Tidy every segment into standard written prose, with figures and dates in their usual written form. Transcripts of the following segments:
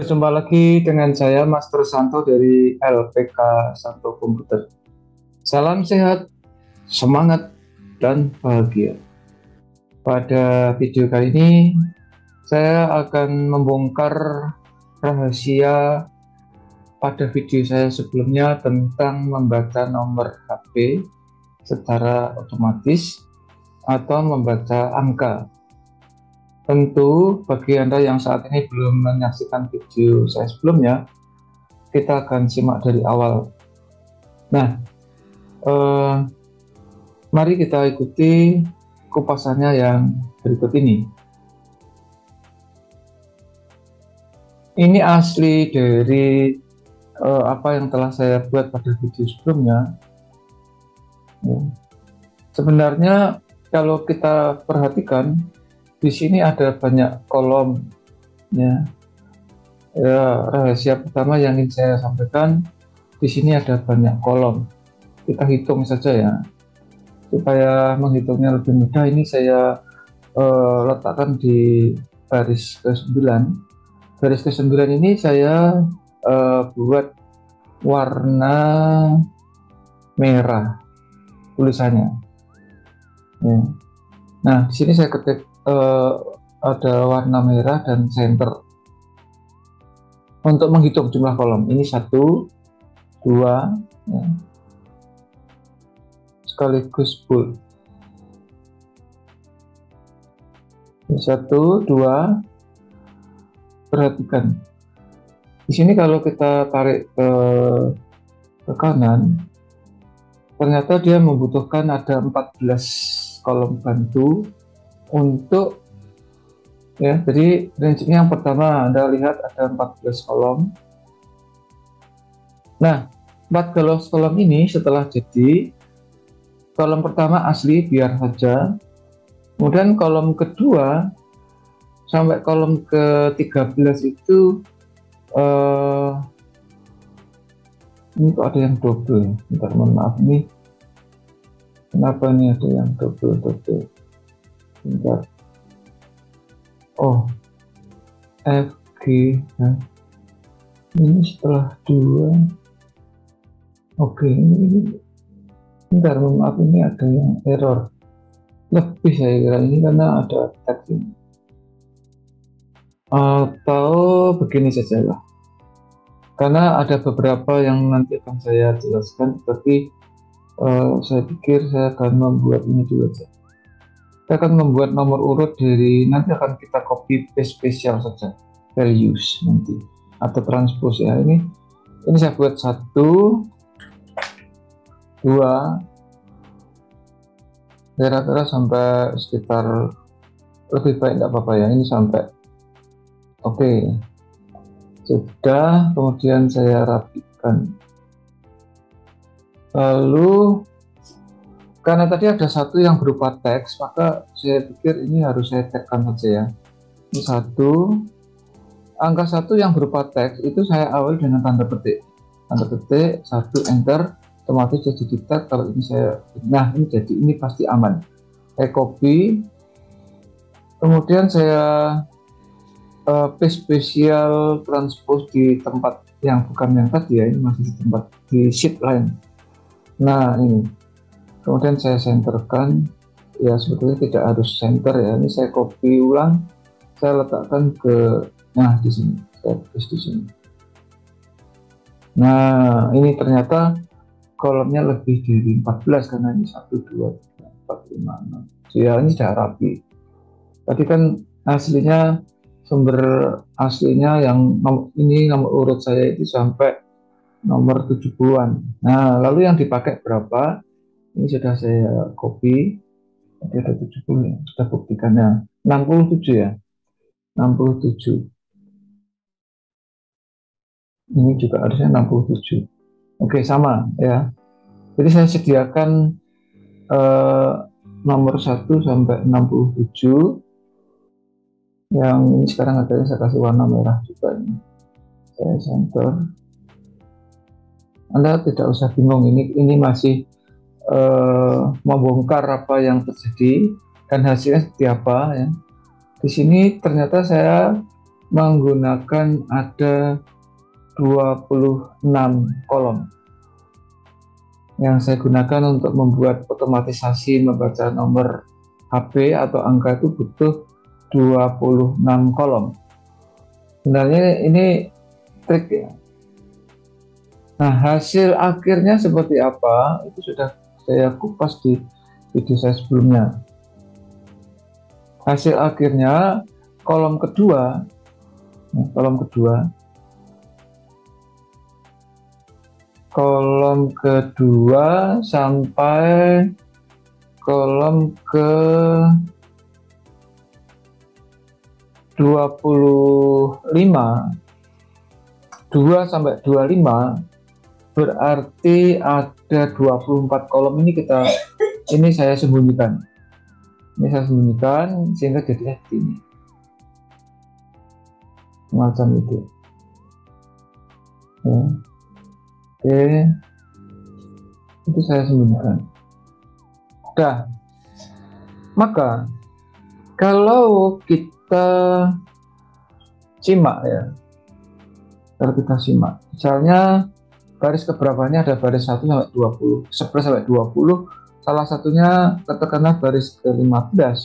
Jumpa lagi dengan saya Master Santo dari LPK Santo Komputer. Salam sehat, semangat, dan bahagia. Pada video kali ini, saya akan membongkar rahasia pada video saya sebelumnya tentang membaca nomor HP secara otomatis atau membaca angka. Tentu bagi Anda yang saat ini belum menyaksikan video saya sebelumnya, kita akan simak dari awal. Nah, mari kita ikuti kupasannya yang berikut ini. Ini asli dari apa yang telah saya buat pada video sebelumnya. Ya. Sebenarnya kalau kita perhatikan, di sini ada banyak kolom. Ya, rahasia pertama yang ingin saya sampaikan, di sini ada banyak kolom. Kita hitung saja ya, supaya menghitungnya lebih mudah. Ini saya letakkan di baris ke-9. Baris ke-9 ini saya buat warna merah tulisannya. Ya. Nah, di sini saya ketik ada warna merah dan center untuk menghitung jumlah kolom. Ini 1, 2, ya, sekaligus bold. 1, 2. Perhatikan di sini kalau kita tarik ke kanan, ternyata dia membutuhkan ada 14 kolom bantu untuk, ya, jadi range-nya yang pertama Anda lihat ada 14 kolom. Nah, 14 kolom ini setelah jadi, kolom pertama asli biar saja, kemudian kolom kedua sampai kolom ke-13 itu ini kok ada yang double. Bentar, mohon maaf, ini kenapa ini ada yang double. Bentar. Oh, FG, nah, ini setelah 2. Oke, ini bentar, mohon maaf, ini ada yang error lebih saya kira ini karena ada tag ini. Atau begini saja lah, karena ada beberapa yang nanti akan saya jelaskan, tapi saya pikir saya akan membuat ini dulu saja. Kita akan membuat nomor urut dari, nanti akan kita copy paste spesial saja, values nanti atau transpose ya. Ini saya buat 1, 2, kira-kira sampai sekitar, lebih baik tidak apa-apa ya, ini sampai oke. Sudah, kemudian saya rapikan. Lalu karena tadi ada satu yang berupa teks, maka saya pikir ini harus saya tagkan saja ya. Ini 1, angka 1 yang berupa teks itu saya awali dengan tanda petik. Tanda petik 1, enter, otomatis jadi di tag. Kalau ini saya, nah ini jadi, ini pasti aman. Saya copy, kemudian saya paste spesial transpose di tempat yang bukan yang tadi ya, ini masih di tempat di sheet lain. Nah ini, kemudian saya centerkan ya, sebetulnya tidak harus center ya, ini saya copy ulang, saya letakkan ke, nah di sini, saya paste di sini. Nah ini ternyata kolomnya lebih dari 14 karena ini 1, 2, 3, 4, 5, 6 ya, ini sudah rapi. Tadi kan aslinya, sumber aslinya yang ini nomor urut saya itu sampai nomor 70-an. Nah, lalu yang dipakai berapa? Ini sudah saya copy. Tadi ada 70 ya, sudah buktikannya. 67 ya. 67. Ini juga harusnya 67. Oke, sama ya. Jadi saya sediakan nomor 1 sampai 67. Yang ini sekarang adanya saya kasih warna merah juga ini. Saya center. Anda tidak usah bingung, ini masih membongkar apa yang terjadi dan hasilnya seperti apa ya. Di sini ternyata saya menggunakan ada 26 kolom yang saya gunakan untuk membuat otomatisasi membaca nomor HP atau angka itu butuh 26 kolom. Sebenarnya ini trik ya. Nah, hasil akhirnya seperti apa itu sudah saya kupas di video saya sebelumnya. Hasil akhirnya kolom kedua sampai kolom ke 25, 2 sampai 25 berarti ada 24 kolom ini saya sembunyikan. Sehingga jadinya ini macam itu. Ya. Oke, itu saya sembunyikan. Nah, maka kalau kita simak ya, misalnya baris keberapanya ada baris 1 sampai 20, 11 sampai 20, salah satunya katakanlah baris ke-15.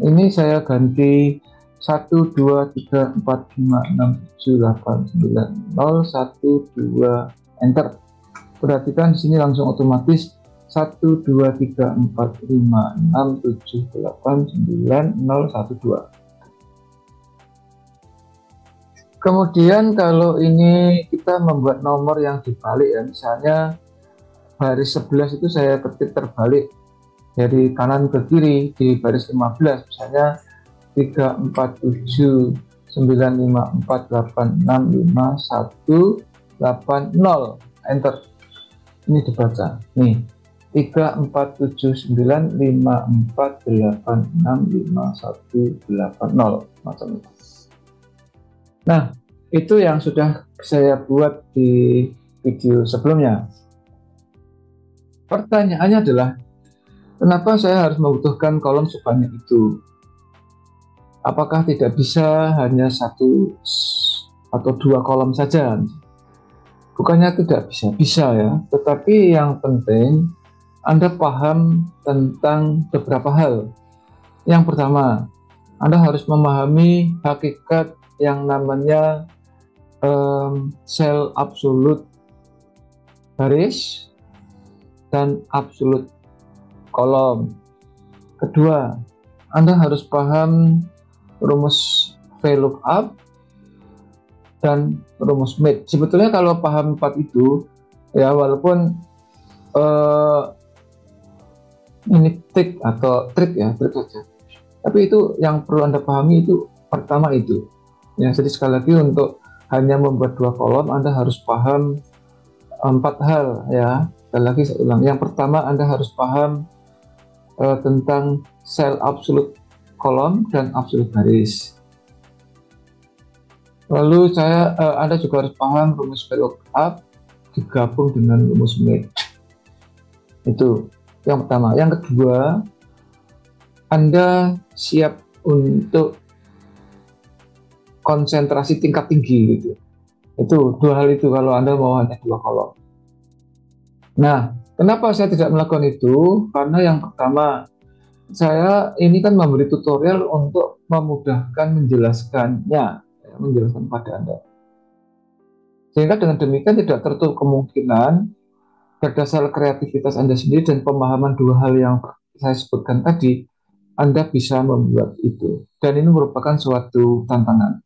Ini saya ganti 1, 2, 3, 4, 5, 6, 7, 8, 9, 0, 1, 2, enter. Perhatikan di sini langsung otomatis 1, 2, 3, 4, 5, 6, 7, 8, 9, 0, 1, 2. Kemudian kalau ini kita membuat nomor yang dibalik ya, misalnya baris 11 itu saya ketik terbalik dari kanan ke kiri di baris 15, misalnya 3, 4, 7, 9, 5, 4, 8, 6, 5, 1, 8, 0, enter. Ini dibaca nih, 3, 4, 7, 9, 5, 4, 8, 6, 5, 1, 8, 0, macam itu. Nah, itu yang sudah saya buat di video sebelumnya. Pertanyaannya adalah, kenapa saya harus membutuhkan kolom sebanyak itu? Apakah tidak bisa hanya 1 atau 2 kolom saja? Bukannya tidak bisa ya, tetapi yang penting Anda paham tentang beberapa hal. Yang pertama, Anda harus memahami hakikat yang namanya sel absolut baris dan absolut kolom. Kedua, Anda harus paham rumus VLOOKUP dan rumus MATE. Sebetulnya kalau paham 4 itu ya, walaupun ini trik saja, tapi itu yang perlu Anda pahami itu pertama itu ya. Jadi sekali lagi, untuk hanya membuat 2 kolom Anda harus paham 4 hal ya. Sekali lagi saya ulang, yang pertama Anda harus paham tentang sel absolut kolom dan absolut baris. Lalu Anda juga harus paham rumus VLOOKUP digabung dengan rumus MATE. Itu yang pertama. Yang kedua, Anda siap untuk konsentrasi tingkat tinggi gitu. Itu 2 hal itu kalau Anda mau hanya 2 kolom. Nah, kenapa saya tidak melakukan itu? Karena yang pertama, saya ini kan memberi tutorial untuk memudahkan menjelaskan pada Anda. Sehingga dengan demikian tidak tertutup kemungkinan berdasar kreativitas Anda sendiri dan pemahaman 2 hal yang saya sebutkan tadi, Anda bisa membuat itu. Dan ini merupakan suatu tantangan.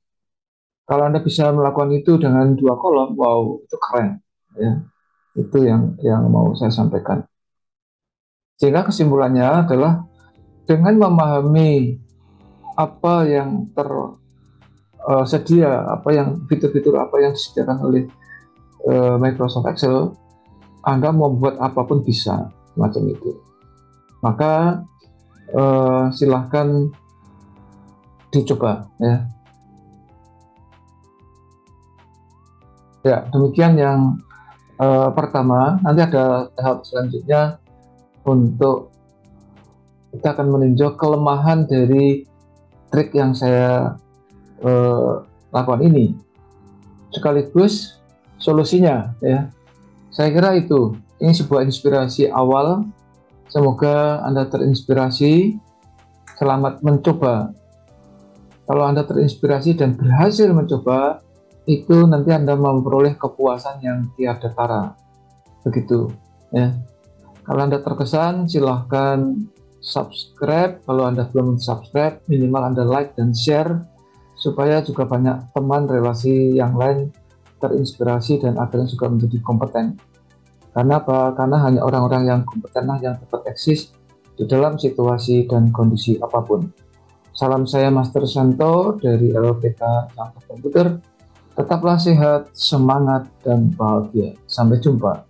Kalau Anda bisa melakukan itu dengan 2 kolom, wow, itu keren ya. Itu yang mau saya sampaikan. Sehingga kesimpulannya adalah, dengan memahami apa yang tersedia, fitur-fitur apa yang disediakan oleh Microsoft Excel, Anda mau buat apapun bisa, macam itu. Maka silahkan dicoba ya. Ya, demikian yang pertama. Nanti ada tahap selanjutnya untuk kita akan meninjau kelemahan dari trik yang saya lakukan ini, sekaligus solusinya ya. Saya kira ini sebuah inspirasi awal. Semoga Anda terinspirasi. Selamat mencoba. Kalau Anda terinspirasi dan berhasil mencoba, itu nanti Anda memperoleh kepuasan yang tiada tara. Begitu ya. Kalau Anda terkesan, silahkan subscribe. Kalau Anda belum subscribe, minimal Anda like dan share supaya juga banyak teman relasi yang lain terinspirasi dan akhirnya juga menjadi kompeten. Karena apa? Karena hanya orang-orang yang kompetenlah yang dapat eksis di dalam situasi dan kondisi apapun. Salam saya Master Santo dari LPK Campur Komputer. Tetaplah sehat, semangat, dan bahagia. Sampai jumpa.